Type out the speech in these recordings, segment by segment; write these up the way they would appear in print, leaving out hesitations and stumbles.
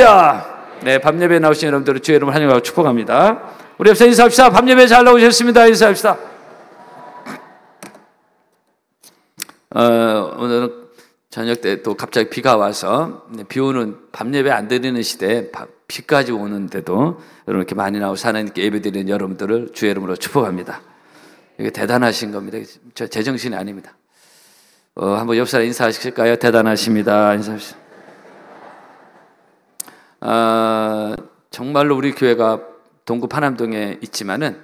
할렐루야. 네, 밤예배에 나오신 여러분들을 주의 이름으로 환영하고 축복합니다. 우리 옆에서 인사합시다. 밤예배 잘 나오셨습니다. 인사합시다. 오늘은 저녁 때 또 갑자기 비가 와서 비 오는 밤예배 안 드리는 시대에 비까지 오는데도 여러분 이렇게 많이 나오고 하나님께 예배드리는 여러분들을 주의 이름으로 축복합니다. 이게 대단하신 겁니다. 저 제정신이 아닙니다. 한번 옆 사람 인사하실까요? 대단하십니다. 인사하십시오. 정말로 우리 교회가 동구 파남동에 있지만은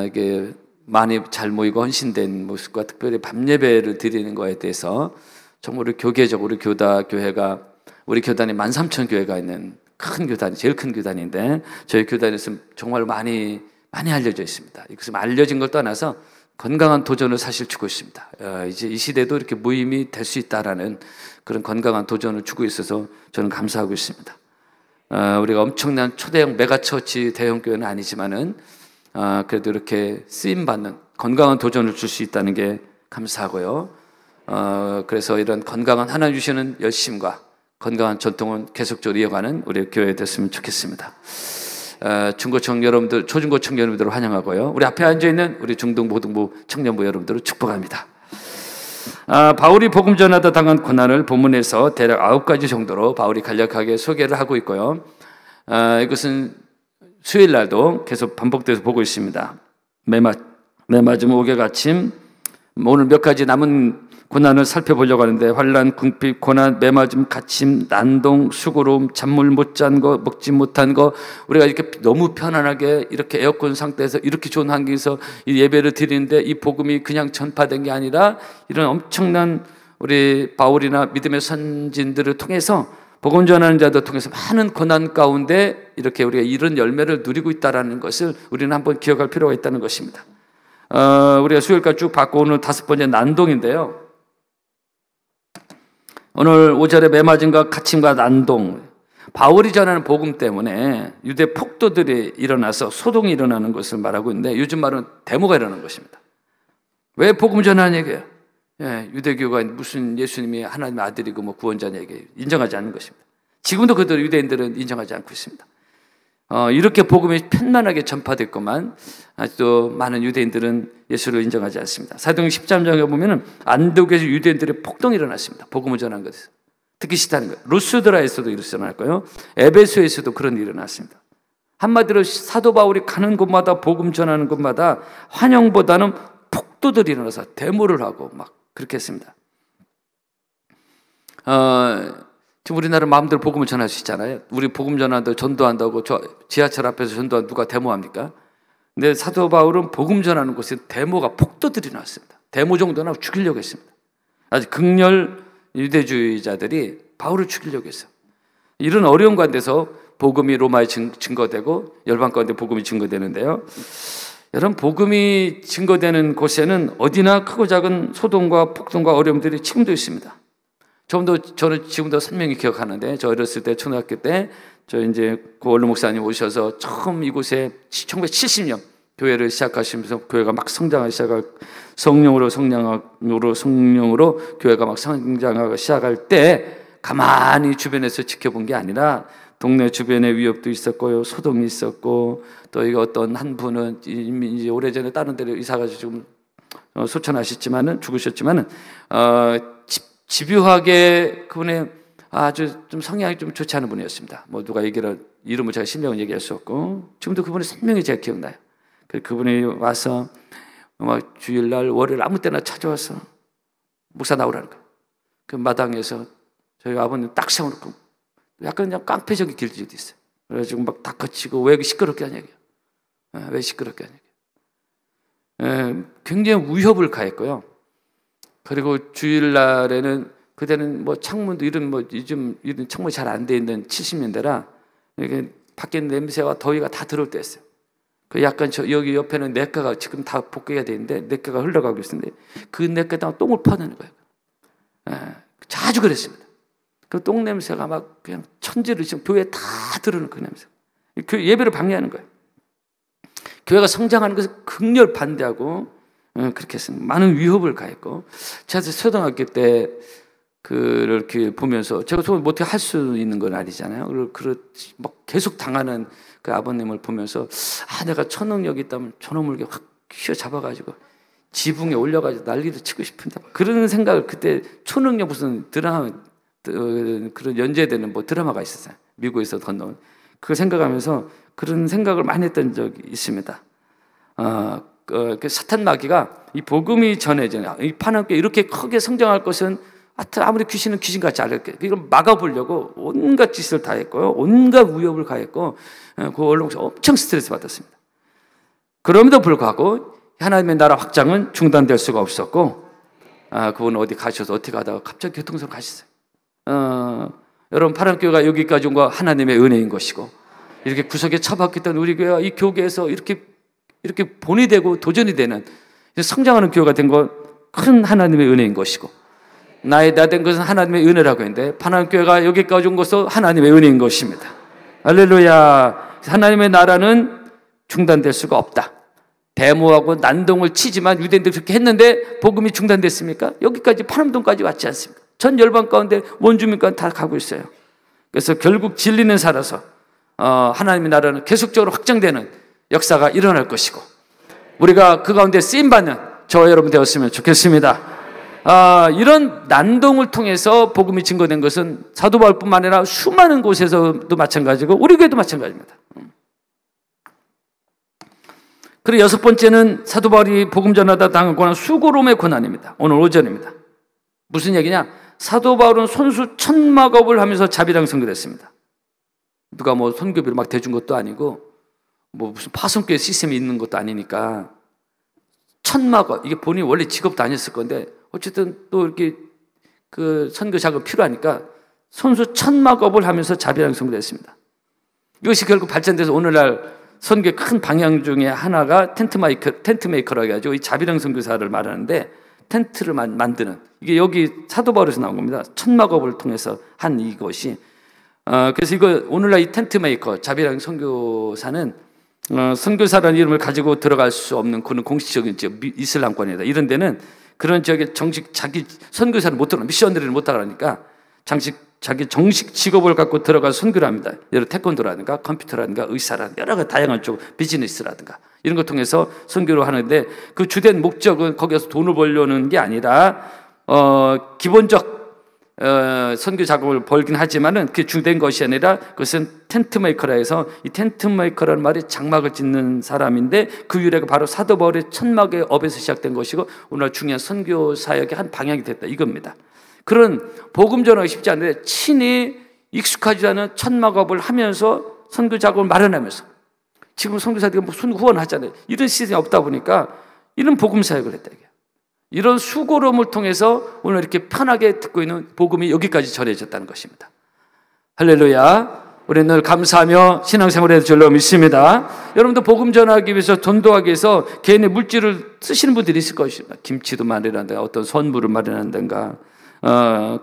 이게 많이 잘 모이고 헌신된 모습과 특별히 밤예배를 드리는 거에 대해서 정말 우리 교계적으로 우리 교회가 우리 교단이 13,000교회가 있는 큰 교단이 제일 큰 교단인데 저희 교단에서는 정말 많이 알려져 있습니다. 이것은 알려진 걸 떠나서 건강한 도전을 사실 주고 있습니다. 이제 이 시대도 이렇게 모임이 될 수 있다라는 그런 건강한 도전을 주고 있어서 저는 감사하고 있습니다. 우리가 엄청난 초대형 메가처치 대형 교회는 아니지만은 그래도 이렇게 쓰임받는 건강한 도전을 줄 수 있다는 게 감사하고요. 그래서 이런 건강한 하나님 주시는 열심과 건강한 전통은 계속적으로 이어가는 우리 교회 됐으면 좋겠습니다. 중고청 여러분들, 초중고청 여러분들을 환영하고요. 우리 앞에 앉아있는 우리 중등고등부 청년부 여러분들을 축복합니다. 바울이 복음 전하다 당한 고난을 본문에서 대략 9가지 정도로 바울이 간략하게 소개를 하고 있고요. 이것은 수요일 날도 계속 반복돼서 보고 있습니다. 매맞음 옥의 갇힘, 오늘 몇 가지 남은 고난을 살펴보려고 하는데 환난, 궁핍, 고난, 매맞음, 갇힘, 난동, 수고로움, 잠물 못 잔 거, 먹지 못한 거, 우리가 이렇게 너무 편안하게 이렇게 에어컨 상태에서 이렇게 좋은 환경에서 이 예배를 드리는데 이 복음이 그냥 전파된 게 아니라 이런 엄청난 우리 바울이나 믿음의 선진들을 통해서 복음 전하는 자들 통해서 많은 고난 가운데 이렇게 우리가 이런 열매를 누리고 있다는 것을 우리는 한번 기억할 필요가 있다는 것입니다. 우리가 수요일까지 쭉 받고 오늘 5번째 난동인데요. 오늘 5절에 매맞음과 갇힘과 난동, 바울이 전하는 복음 때문에 유대 폭도들이 일어나서 소동이 일어나는 것을 말하고 있는데 요즘 말은 데모가 일어나는 것입니다. 왜 복음 전하는 얘기예요? 유대교가 무슨 예수님이 하나님의 아들이고 뭐 구원자냐 얘기 인정하지 않는 것입니다. 지금도 그들 유대인들은 인정하지 않고 있습니다. 이렇게 복음이 편만하게 전파됐건만 아직도 많은 유대인들은 예수를 인정하지 않습니다. 사도행 13장에 보면은 안디옥에서 유대인들의 폭동이 일어났습니다. 복음을 전한 것에서 듣기 싫다는 거예요. 루스드라에서도 일어났고요. 에베소에서도 그런 일이 일어났습니다. 한마디로 사도 바울이 가는 곳마다 복음 전하는 곳마다 환영보다는 폭도들이 일어나서 데모를 하고 막 그렇게 했습니다. 지금 우리나라 마음대로 복음을 전할 수 있잖아요. 우리 복음 전한다고 전도한다고 저 지하철 앞에서 전도한 누가 데모합니까? 근데 사도 바울은 복음 전하는 곳에 데모가 폭도들이 나왔습니다. 데모 정도나 죽이려고 했습니다. 아주 극렬 유대주의자들이 바울을 죽이려고 했어요. 이런 어려운 가운데서 복음이 로마에 증거되고 열방 가운데 복음이 증거되는데요. 여러분 복음이 증거되는 곳에는 어디나 크고 작은 소동과 폭동과 어려움들이 지금도 있습니다. 저는 지금도 선명히 기억하는데 저 어렸을 때 초등학교 때 저 이제 고원로 목사님 오셔서 처음 이곳에 1970년 교회를 시작하시면서 교회가 막 성장하기 시작할 성령으로 교회가 막 성장하기 시작할 때 가만히 주변에서 지켜본 게 아니라 동네 주변에 위협도 있었고요, 소동이 있었고 또 이거 어떤 한 분은 이제 오래전에 다른 데로 이사가지고 지금 소천하셨지만은 죽으셨지만은 집요하게 그분의 아주 좀 성향이 좀 좋지 않은 분이었습니다. 뭐 누가 이름을 제가 실명은 얘기할 수 없고 지금도 그분이 선명히 제가 기억나요. 그분이 와서 막 주일날 월요일 아무 때나 찾아와서 목사 나오라는 거예요. 그 마당에서 저희 아버님 딱 세워놓고 약간 그냥 깡패적인 길들도 있어요. 그래가지고 막 다 거치고 왜 시끄럽게 하냐고요. 왜 시끄럽게 하냐고요. 굉장히 위협을 가했고요. 그리고 주일날에는 그때는 뭐 창문도 요즘 이런 창문이 잘 안 돼 있는 70년대라 이게 밖에 냄새와 더위가 다 들어올 때였어요. 그 약간 여기 옆에는 냇가가 지금 다 복귀가 돼 있는데 냇가가 흘러가고 있는데 그 냇가에다가 똥을 퍼내는 거예요. 자주 그랬습니다. 그 똥 냄새가 막 그냥 천지를 지금 교회에 다 들어오는 그 냄새. 그 예배를 방해하는 거예요. 교회가 성장하는 것을 극렬 반대하고 그렇게 했습니다. 많은 위협을 가했고 제가 초등학교 때 그렇게 보면서 제가 뭐 어떻게 할 수 있는 건 아니잖아요. 막 계속 당하는 그 아버님을 보면서 내가 초능력이 있다면 저놈을 확 휘어잡아가지고 지붕에 올려가지고 난리를 치고 싶은데 그런 생각을 그때 초능력 무슨 드라마 그런 연재되는 뭐 드라마가 있었어요. 미국에서 건너온 그걸 생각하면서 그런 생각을 많이 했던 적이 있습니다. 그 사탄 마귀가 이 복음이 전해져 이 파남교회 이렇게 크게 성장할 것은 아무리 귀신은 귀신 같지 않을게 이걸 막아보려고 온갖 짓을 다 했고요, 온갖 위협을 가했고 그 언론에서 엄청 스트레스 받았습니다. 그럼에도 불구하고 하나님의 나라 확장은 중단될 수가 없었고 그분은 어디 가셔서 어떻게 하다가 갑자기 교통사고 가셨어요. 여러분 파랑교회가 여기까지 온 거 하나님의 은혜인 것이고 이렇게 구석에 처박혔던 우리 교회가 이 교계에서 이렇게 본이 되고 도전이 되는 성장하는 교회가 된 건 큰 하나님의 은혜인 것이고 나 된 것은 하나님의 은혜라고 했는데 파랑교회가 여기까지 온 것도 하나님의 은혜인 것입니다. 할렐루야. 하나님의 나라는 중단될 수가 없다. 데모하고 난동을 치지만 유대인들이 그렇게 했는데 복음이 중단됐습니까? 여기까지 파남동까지 왔지 않습니까? 전 열방 가운데 원주민까지 다 가고 있어요. 그래서 결국 진리는 살아서 하나님의 나라는 계속적으로 확장되는 역사가 일어날 것이고 우리가 그 가운데 쓰임받는 저와 여러분 되었으면 좋겠습니다. 이런 난동을 통해서 복음이 증거된 것은 사도 바울뿐만 아니라 수많은 곳에서도 마찬가지고 우리 교회도 마찬가지입니다. 그리고 여섯 번째는 사도 바울이 복음 전하다 당한 고난 수고로움의 고난입니다. 오늘 오전입니다. 무슨 얘기냐? 사도 바울은 손수 천막업을 하면서 자비랑 선교했습니다. 누가 뭐 선교비를 막 대준 것도 아니고 뭐 무슨 파송교회 시스템이 있는 것도 아니니까 천막업, 이게 본인이 원래 직업도 아니었을 건데 어쨌든 또 이렇게 그 선교 자금 필요하니까 손수 천막업을 하면서 자비랑 선교했습니다. 이것이 결국 발전돼서 오늘날 선교의 큰 방향 중에 하나가 텐트메이커라고 해가지고 이 자비랑 선교사를 말하는데 텐트를 만드는 이게 여기 사도 바울에서 나온 겁니다. 천막업을 통해서 한 이것이 그래서 이거 오늘날 이 텐트메이커 자비랑 선교사는 선교사라는 이름을 가지고 들어갈 수 없는 그런 공식적인 지역 이슬람권이다. 이런 데는 그런 지역에 정식 자기 선교사를 못 들어가 미셔너리를 못 들어가니까 자기 정식 직업을 갖고 들어가서 선교를 합니다. 예를 들어 태권도라든가 컴퓨터라든가 의사라든가 여러 가지 다양한 쪽 비즈니스라든가 이런 걸 통해서 선교를 하는데 그 주된 목적은 거기서 돈을 벌려는 게 아니라 기본적 선교 작업을 벌긴 하지만은 그게 주된 것이 아니라 그것은 텐트메이커라 해서 이 텐트메이커라는 말이 장막을 짓는 사람인데 그 유래가 바로 사도 바울의 천막의 업에서 시작된 것이고 오늘 중요한 선교 사역의 한 방향이 됐다 이겁니다. 그런 복음 전하기 쉽지 않은데 친히 익숙하지 않은 천막업을 하면서 선교 작업을 마련하면서 지금 선교사들이 무슨 후원하잖아요. 이런 시스템이 없다 보니까 이런 복음 사역을 했다 이게. 이런 수고로움을 통해서 오늘 이렇게 편하게 듣고 있는 복음이 여기까지 전해졌다는 것입니다. 할렐루야. 우리는 늘 감사하며 신앙생활을 해야 줄로 믿습니다. 여러분도 복음 전하기 위해서 전도하기 위해서 개인의 물질을 쓰시는 분들이 있을 것입니다. 김치도 마련한다든가 어떤 선물을 마련한다든가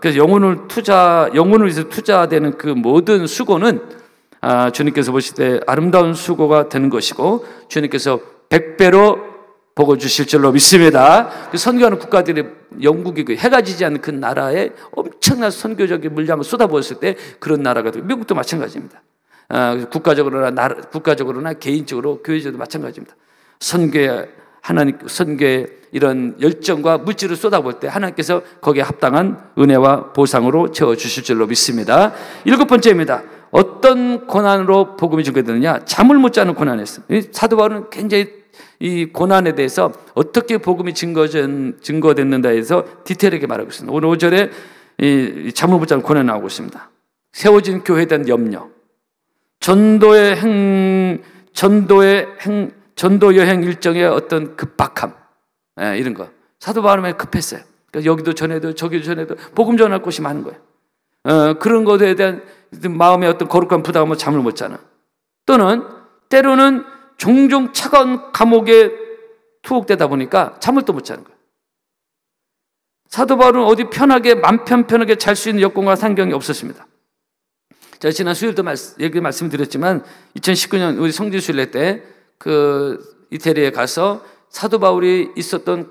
그래서 영혼을 위해서 투자되는 그 모든 수고는 주님께서 보실 때 아름다운 수고가 되는 것이고 주님께서 100배로 보고 주실 줄로 믿습니다. 그 선교하는 국가들이 영국이 그 해가 지지 않는 그 나라에 엄청난 선교적인 물량을 쏟아부었을 때 그런 나라가 되고 미국도 마찬가지입니다. 국가적으로나 개인적으로 교회적으로 마찬가지입니다. 선교의 이런 열정과 물질을 쏟아부을 때 하나님께서 거기에 합당한 은혜와 보상으로 채워주실 줄로 믿습니다. 7번째입니다. 어떤 고난으로 복음이 증거되느냐? 잠을 못 자는 고난이었습니다. 사도 바울은 굉장히 이 고난에 대해서 어떻게 복음이 증거됐는가 해서 디테일하게 말하고 있습니다. 오늘 5절에 이 잠을 못 자는 고난이 나오고 있습니다. 세워진 교회에 대한 염려, 전도 여행 일정의 어떤 급박함, 이런 거. 사도 바울은 급했어요. 그러니까 여기도 전해도 저기도 전해도 복음 전할 곳이 많은 거예요. 그런 것에 대한 마음의 어떤 거룩한 부담으로 잠을 못 자는, 또는 때로는 종종 차가운 감옥에 투옥되다 보니까 잠을 또 못 자는 거예요. 사도 바울은 어디 편하게 맘 편하게 잘 수 있는 여건과 환경이 없었습니다. 제가 지난 수요일도 말씀드렸지만 2019년 우리 성지순례 때 그 이태리에 가서 사도 바울이 있었던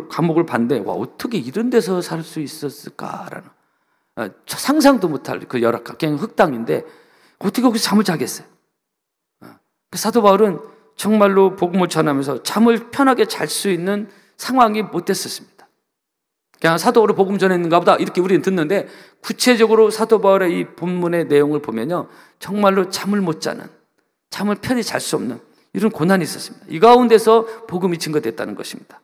감옥을 봤는데, 와, 어떻게 이런 데서 살 수 있었을까라는 상상도 못할 그 열악한, 그냥 흙땅인데 어떻게 거기서 잠을 자겠어요? 사도 바울은 정말로 복음을 전하면서 잠을 편하게 잘 수 있는 상황이 못 됐었습니다. 그냥 사도 바울이 복음 전했는가 보다 이렇게 우리는 듣는데, 구체적으로 사도 바울의 이 본문의 내용을 보면요, 정말로 잠을 못 자는, 잠을 편히 잘 수 없는 이런 고난이 있었습니다. 이 가운데서 복음이 증거됐다는 것입니다.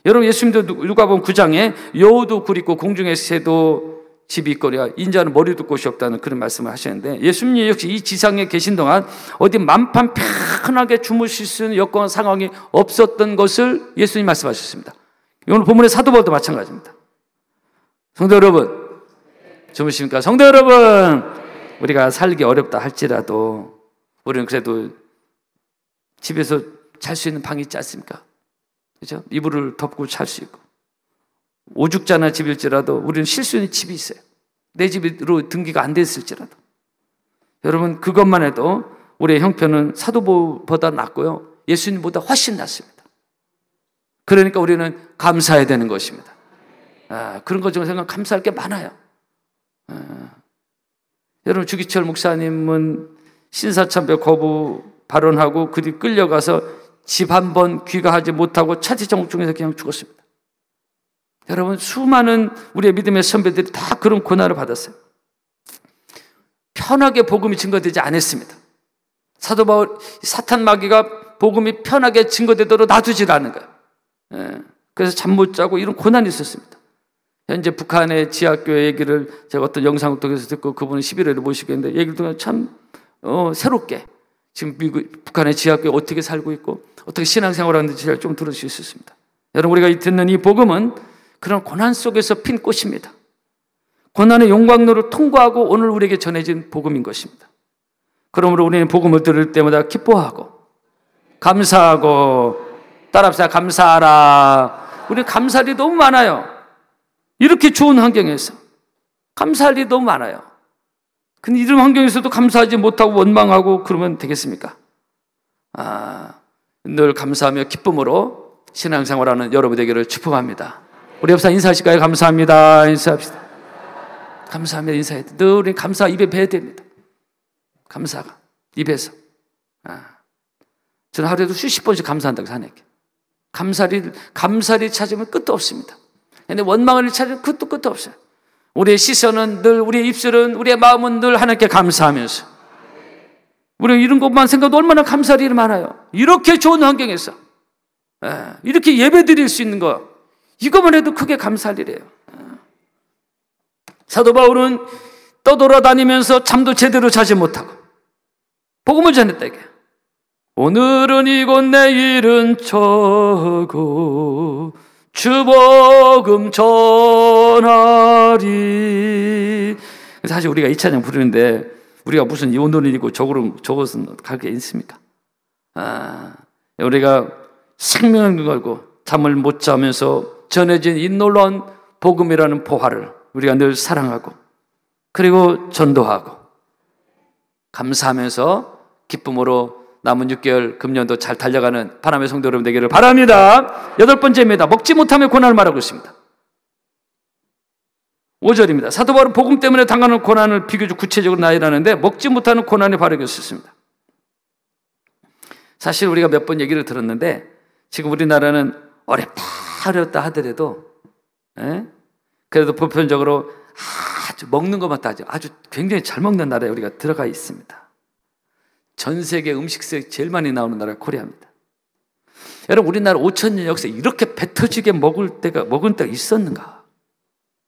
여러분, 예수님도 누가복음 9장에 여우도 굴 있고 공중의 새도 집이 있거니와 인자는 머리도 곳이 없다는 그런 말씀을 하시는데, 예수님 역시 이 지상에 계신 동안 어디 만판 편하게 주무실 수 있는 여건 상황이 없었던 것을 예수님 말씀하셨습니다. 오늘 본문의 사도 바울도 마찬가지입니다. 성도 여러분, 주무십니까? 성도 여러분, 우리가 살기 어렵다 할지라도 우리는 그래도 집에서 잘 수 있는 방이 있지 않습니까? 그죠? 이불을 덮고 잘 수 있고, 오죽자나 집일지라도 우리는 쉴 수 있는 집이 있어요. 내 집으로 등기가 안 됐을지라도. 여러분, 그것만 해도 우리의 형편은 사도보다 낫고요, 예수님보다 훨씬 낫습니다. 그러니까 우리는 감사해야 되는 것입니다. 그런 것 중에 생각 감사할 게 많아요. 여러분, 주기철 목사님은 신사참배 거부 발언하고 그뒤 끌려가서 집 한 번 귀가하지 못하고 차지정국 중에서 그냥 죽었습니다. 여러분, 수많은 우리의 믿음의 선배들이 다 그런 고난을 받았어요. 편하게 복음이 증거되지 않았습니다. 사도 바울, 사탄 마귀가 복음이 편하게 증거되도록 놔두질 않은 거예요. 그래서 잠 못 자고 이런 고난이 있었습니다. 현재 북한의 지하교회 얘기를 제가 어떤 영상을 통해서 듣고, 그분은 11월에 모시겠는데 얘기를 통해서 참 새롭게 지금 북한의 지하교회 어떻게 살고 있고 어떻게 신앙생활을 하는지 제가 좀 들을 수 있었습니다. 여러분, 우리가 듣는 이 복음은 그런 고난 속에서 핀 꽃입니다. 고난의 용광로를 통과하고 오늘 우리에게 전해진 복음인 것입니다. 그러므로 우리는 복음을 들을 때마다 기뻐하고 감사하고, 따라합시다. 감사하라. 우리 감사할 일이 너무 많아요. 이렇게 좋은 환경에서 감사할 일이 너무 많아요. 근데 이런 환경에서도 감사하지 못하고 원망하고 그러면 되겠습니까? 늘 감사하며 기쁨으로 신앙생활하는 여러분 되기를 축복합니다. 우리 옆사 인사하실까요? 감사합니다. 인사합시다. 감사하며 인사해야 돼. 늘 우리 감사 입에 배야 됩니다. 감사가 입에서. 저는 하루에도 수십 번씩 감사한다고 생각해요. 감사를 찾으면 끝도 없습니다. 근데 원망을 찾으면 끝도 없어요. 우리의 시선은 늘, 우리의 입술은, 우리의 마음은 늘 하나님께 감사하면서, 우리가 이런 것만 생각해도 얼마나 감사할 일이 많아요. 이렇게 좋은 환경에서 이렇게 예배 드릴 수 있는 거, 이것만 해도 크게 감사할 일이에요. 사도 바울은 떠돌아다니면서 잠도 제대로 자지 못하고 복음을 전했다 이게. 오늘은 이곳 내일은 저곳 주복음 전하리. 사실 우리가 이 찬양 부르는데 우리가 무슨 오늘은 이고 저것은 갈 게 있습니까? 우리가 생명을 걸고 잠을 못 자면서 전해진 이 놀라운 복음이라는 보화를 우리가 늘 사랑하고, 그리고 전도하고 감사하면서 기쁨으로 남은 6개월 금년도 잘 달려가는 바람의 성도 여러분 되기를 바랍니다. 8번째입니다. 먹지 못하며 고난을 말하고 있습니다. 5절입니다. 사도 바울은 복음 때문에 당하는 고난을 비교적 구체적으로 나열하는데, 먹지 못하는 고난이 바로 이것이었습니다. 사실 우리가 몇 번 얘기를 들었는데, 지금 우리나라는 어렵다 하더라도 그래도 보편적으로 아주 먹는 것만 따져 아주 굉장히 잘 먹는 나라에 우리가 들어가 있습니다. 전 세계 음식세 제일 많이 나오는 나라가 코리아입니다. 여러분, 우리나라 5,000년 역사에 이렇게 배 터지게 먹은 때가 있었는가?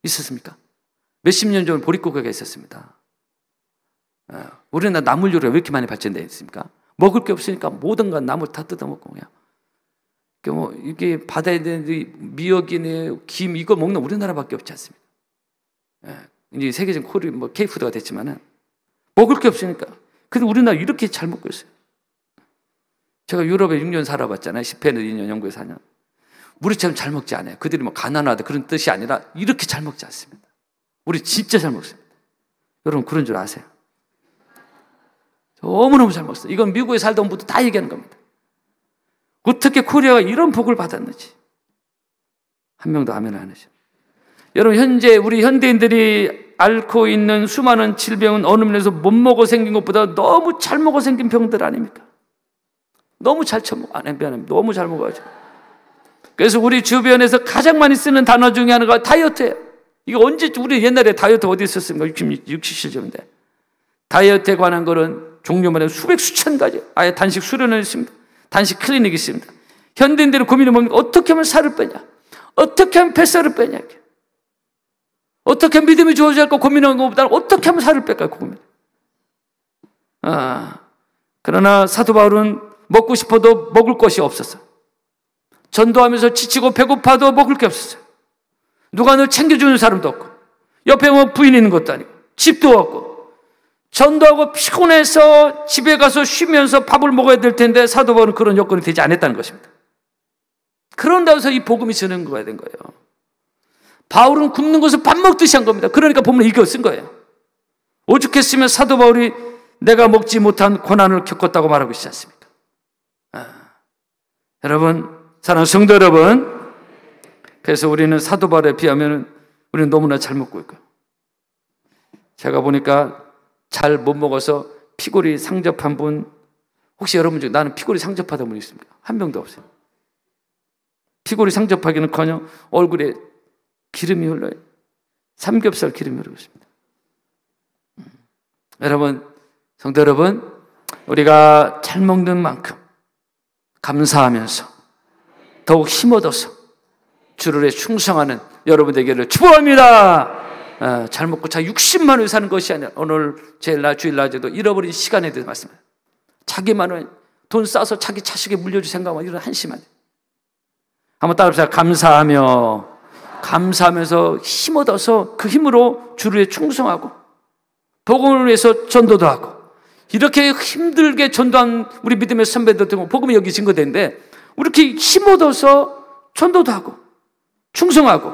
있었습니까? 몇십 년 전에 보릿고개가 있었습니다. 우리나라 나물 요리가 왜 이렇게 많이 발전되어 있습니까? 먹을 게 없으니까 모든 건 나물 다 뜯어먹고 그냥. 이게 바다에 있는 미역이네, 김, 이거 먹는 우리나라밖에 없지 않습니까? 이제 세계적인 K푸드가 됐지만은 먹을 게 없으니까. 근데 우리나라 이렇게 잘 먹고 있어요. 제가 유럽에 6년 살아봤잖아요. 10회는 2년, 영국에 4년. 우리처럼 잘 먹지 않아요. 그들이 가난하다 그런 뜻이 아니라 이렇게 잘 먹지 않습니다. 우리 진짜 잘 먹습니다. 여러분, 그런 줄 아세요? 너무너무 잘 먹었어요. 이건 미국에 살던 분도 다 얘기하는 겁니다. 어떻게 코리아가 이런 복을 받았는지. 한 명도 아멘 안 하죠. 여러분, 현재 우리 현대인들이 앓고 있는 수많은 질병은 어느 면에서 못 먹어 생긴 것보다 너무 잘 먹어 생긴 병들 아닙니까? 너무 잘 처먹어. 너무 잘 먹어가지고. 그래서 우리 주변에서 가장 많이 쓰는 단어 중에 하나가 다이어트예요. 이거 언제, 우리 옛날에 다이어트 어디 있었습니까? 60, 70년대. 다이어트에 관한 거는 종류마다 수백, 수천 가지. 아예 단식 수련을 있습니다. 단식 클리닉이 있습니다. 현대인들의 고민은 뭡니까? 어떻게 하면 살을 빼냐? 어떻게 하면 뱃살을 빼냐? 어떻게 하면 믿음이 좋아질까 고민하는 것보다는 어떻게 하면 살을 뺄까 고민. 그러나 사도 바울은 먹고 싶어도 먹을 것이 없었어. 전도하면서 지치고 배고파도 먹을 게 없었어요. 누가 널 챙겨주는 사람도 없고, 옆에 뭐 부인 있는 것도 아니고, 집도 없고, 전도하고 피곤해서 집에 가서 쉬면서 밥을 먹어야 될 텐데 사도 바울은 그런 여건이 되지 않았다는 것입니다. 그런다고 해서 이 복음이 전한 거야 된 거예요. 바울은 굶는 것을 밥 먹듯이 한 겁니다. 그러니까 보면 이거 쓴 거예요. 오죽했으면 사도 바울이 내가 먹지 못한 고난을 겪었다고 말하고 있지 않습니까? 여러분, 사랑하는 성도 여러분, 그래서 우리는 사도 바울에 비하면 우리는 너무나 잘 먹고 있고요. 제가 보니까 잘 못 먹어서 피골이 상접한 분, 혹시 여러분 중에 나는 피골이 상접하다는 분 있습니까? 한 명도 없어요. 피골이 상접하기는커녕 얼굴에 기름이 흘러요. 삼겹살 기름이 흐르고 있습니다. 여러분, 성도 여러분, 우리가 잘 먹는 만큼 감사하면서 더욱 힘 얻어서 주를 위해 충성하는 여러분 되기를 축복합니다. 잘 먹고 자 60만 원 사는 것이 아니라 오늘 제일 주일 낮에도 잃어버린 시간에 대해서 말씀해요. 자기만 원 돈 싸서 자기 자식에 물려줄 생각만 이런 한심한. 한번 따라합시다. 감사하면서 힘 얻어서 그 힘으로 주를 위해 충성하고 복음을 위해서 전도도 하고 이렇게 힘들게 전도한 우리 믿음의 선배들 등은 복음이 여기 증거되는데 이렇게 힘 얻어서 전도도 하고 충성하고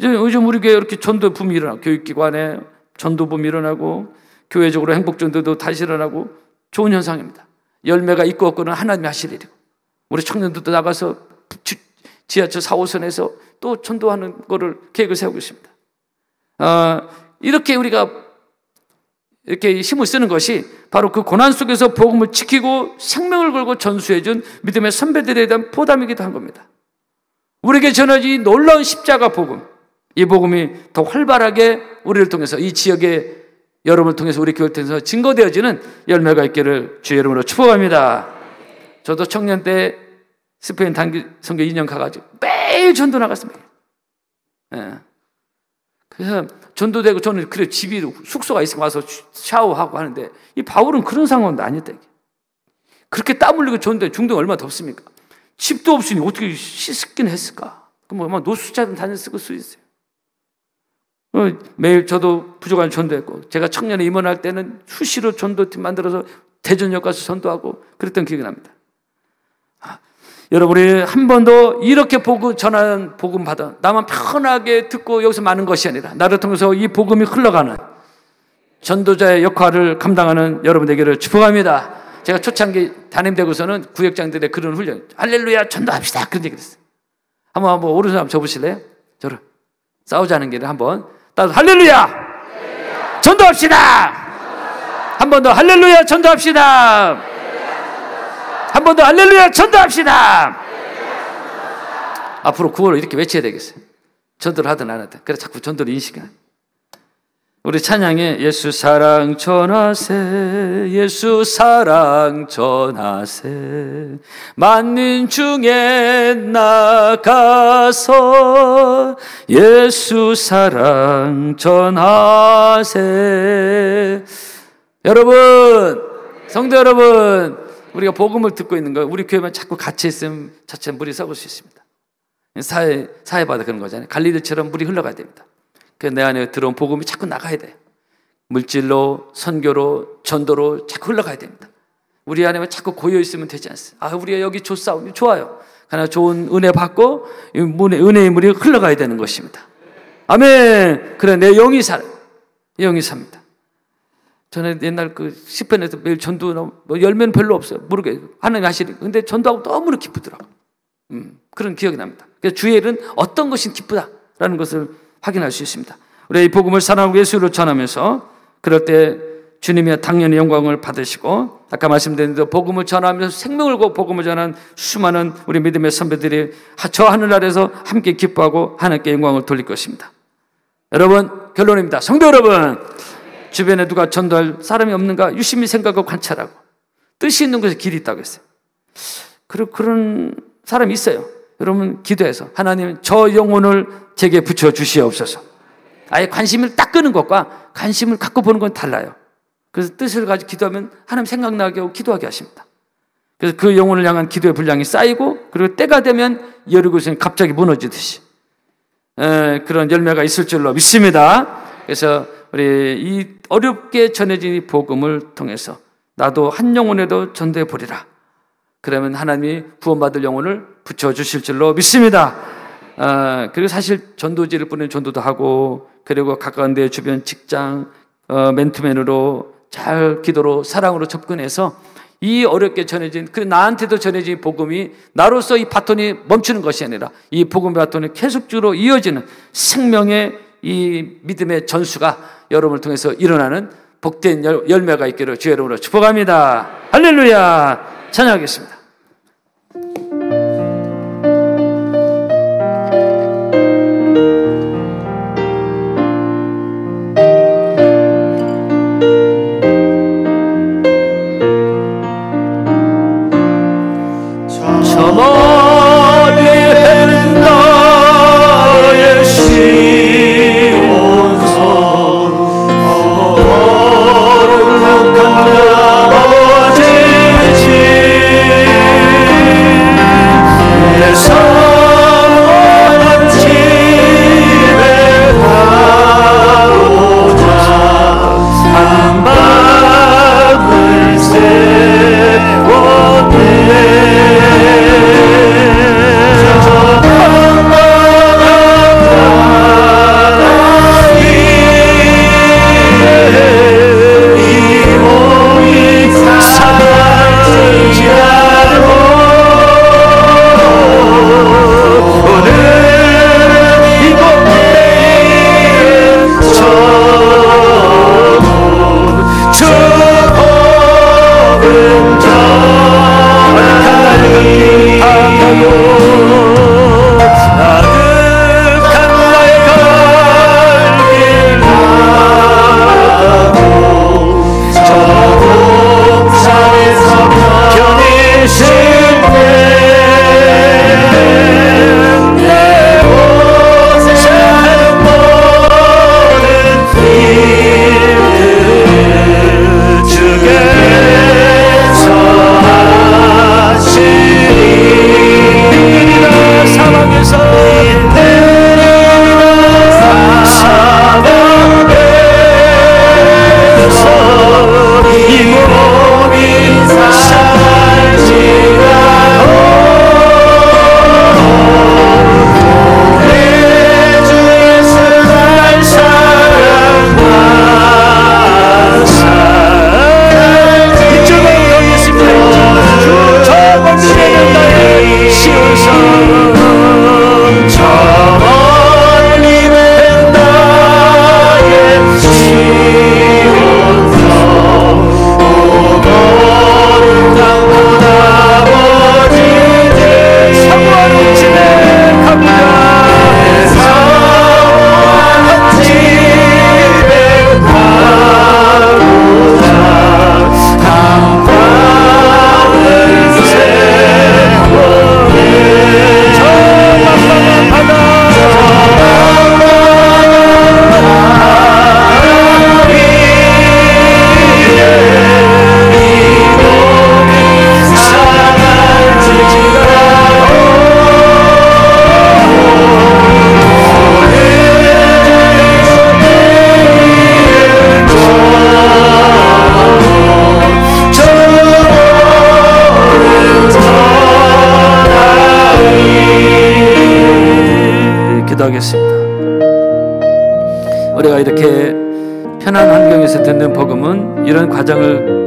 요즘 우리 교회 이렇게 전도 붐이 일어나고 교육기관에 전도 붐이 일어나고 교회적으로 행복전도도 다시 일어나고 좋은 현상입니다. 열매가 있고 없고는 하나님이 하실 일이고 우리 청년들도 나가서 지하철 4호선에서 또 전도하는 거를 계획을 세우고 있습니다. 이렇게 우리가 이렇게 힘을 쓰는 것이 바로 그 고난 속에서 복음을 지키고 생명을 걸고 전수해준 믿음의 선배들에 대한 보답이기도 한 겁니다. 우리에게 전해진 놀라운 십자가 복음, 이 복음이 더 활발하게 우리를 통해서 이 지역의 여러분을 통해서 우리 교회를 통해서 증거되어지는 열매가 있기를 주의 이름으로 축복합니다. 저도 청년 때 스페인 단기 선교 2년 가가지고 매일 전도 나갔습니다. 그래서 전도되고 저는 그래 집이 숙소가 있으면 와서 샤워하고 하는데 이 바울은 그런 상황도 아니었다. 그렇게 땀 흘리고 전도해 중동이 얼마나 덥습니까? 집도 없으니 어떻게 씻긴 했을까? 그럼 아마 노숙자든 다녔을 수 있어요. 매일 저도 부족한 전도했고 제가 청년에 임원할 때는 수시로 전도팀 만들어서 대전역 가서 전도하고 그랬던 기억이 납니다. 여러분이 한 번도 이렇게 전하는 복음 받아 나만 편하게 듣고 여기서 많은 것이 아니라 나를 통해서 이 복음이 흘러가는 전도자의 역할을 감당하는 여러분 되기를 축복합니다. 제가 초창기 담임되고서는 구역장들의 그런 훈련 할렐루야 전도합시다 그런 얘기를 했어요. 한번 오른손 한번 접으실래요? 저를 싸우자는 길을 한번 따라서 할렐루야 전도합시다. 한 번 더 할렐루야 전도합시다. 한 번 더 할렐루야 전도합시다. 앞으로 구호를 이렇게 외쳐야 되겠어요. 전도를 하든 안 하든. 그래 자꾸 전도를 인식하는. 우리 찬양에 예수 사랑 전하세 예수 사랑 전하세 만민 중에 나가서 예수 사랑 전하세. 여러분, 성도 여러분, 우리가 복음을 듣고 있는 거예요. 우리 교회만 자꾸 같이 있으면 자체 물이 썩을 수 있습니다. 사회바다 그런 거잖아요. 갈릴리처럼 물이 흘러가야 됩니다. 그래서 내 안에 들어온 복음이 자꾸 나가야 돼요. 물질로, 선교로, 전도로 자꾸 흘러가야 됩니다. 우리 안에만 자꾸 고여 있으면 되지 않습니다. 우리가 여기 좋사오니 좋아요. 그러나 좋은 은혜 받고 은혜의 물이 흘러가야 되는 것입니다. 아멘. 그래 내 영이 살아요. 영이 삽니다. 저는 옛날 그 시편에서 매일 전도 열매는 별로 없어요. 모르게 하나님 하시니까. 근데 전도하고 너무나 기쁘더라고요. 그런 기억이 납니다. 그래서 주의 일은 어떤 것이 기쁘다라는 것을 확인할 수 있습니다. 우리가 이 복음을 사랑하고 예수를 전하면서 그럴 때 주님이 당연히 영광을 받으시고, 아까 말씀드린 대로 복음을 전하면서 생명을 걸고 복음을 전한 수많은 우리 믿음의 선배들이 저 하늘나라에서 함께 기뻐하고 하나님께 영광을 돌릴 것입니다. 여러분, 결론입니다. 성도 여러분, 주변에 누가 전도할 사람이 없는가 유심히 생각하고 관찰하고, 뜻이 있는 곳에 길이 있다고 했어요. 그런 사람이 있어요. 여러분, 기도해서 하나님, 저 영혼을 제게 붙여주시옵소서. 아예 관심을 딱 끄는 것과 관심을 갖고 보는 건 달라요. 그래서 뜻을 가지고 기도하면 하나님 생각나게 하고 기도하게 하십니다. 그래서 그 영혼을 향한 기도의 분량이 쌓이고, 그리고 때가 되면 여리고성이 갑자기 무너지듯이 그런 열매가 있을 줄로 믿습니다. 그래서 우리 이 어렵게 전해진 이 복음을 통해서 나도 한 영혼에도 전도해 보리라. 그러면 하나님이 구원받을 영혼을 붙여주실 줄로 믿습니다. 그리고 사실 전도지를 뿌리는 전도도 하고, 그리고 가까운 데 주변 직장 맨투맨으로 잘 기도로 사랑으로 접근해서 이 어렵게 전해진, 그 나한테도 전해진 복음이 나로서 이 바톤이 멈추는 것이 아니라 이 복음의 바톤이 계속적으로 이어지는 생명의 이 믿음의 전수가 여러분을 통해서 일어나는 복된 열매가 있기를 주의 이름으로 축복합니다. 할렐루야. 찬양하겠습니다. 우리가 이렇게 편한 환경에서 듣는 복음은 이런 과정을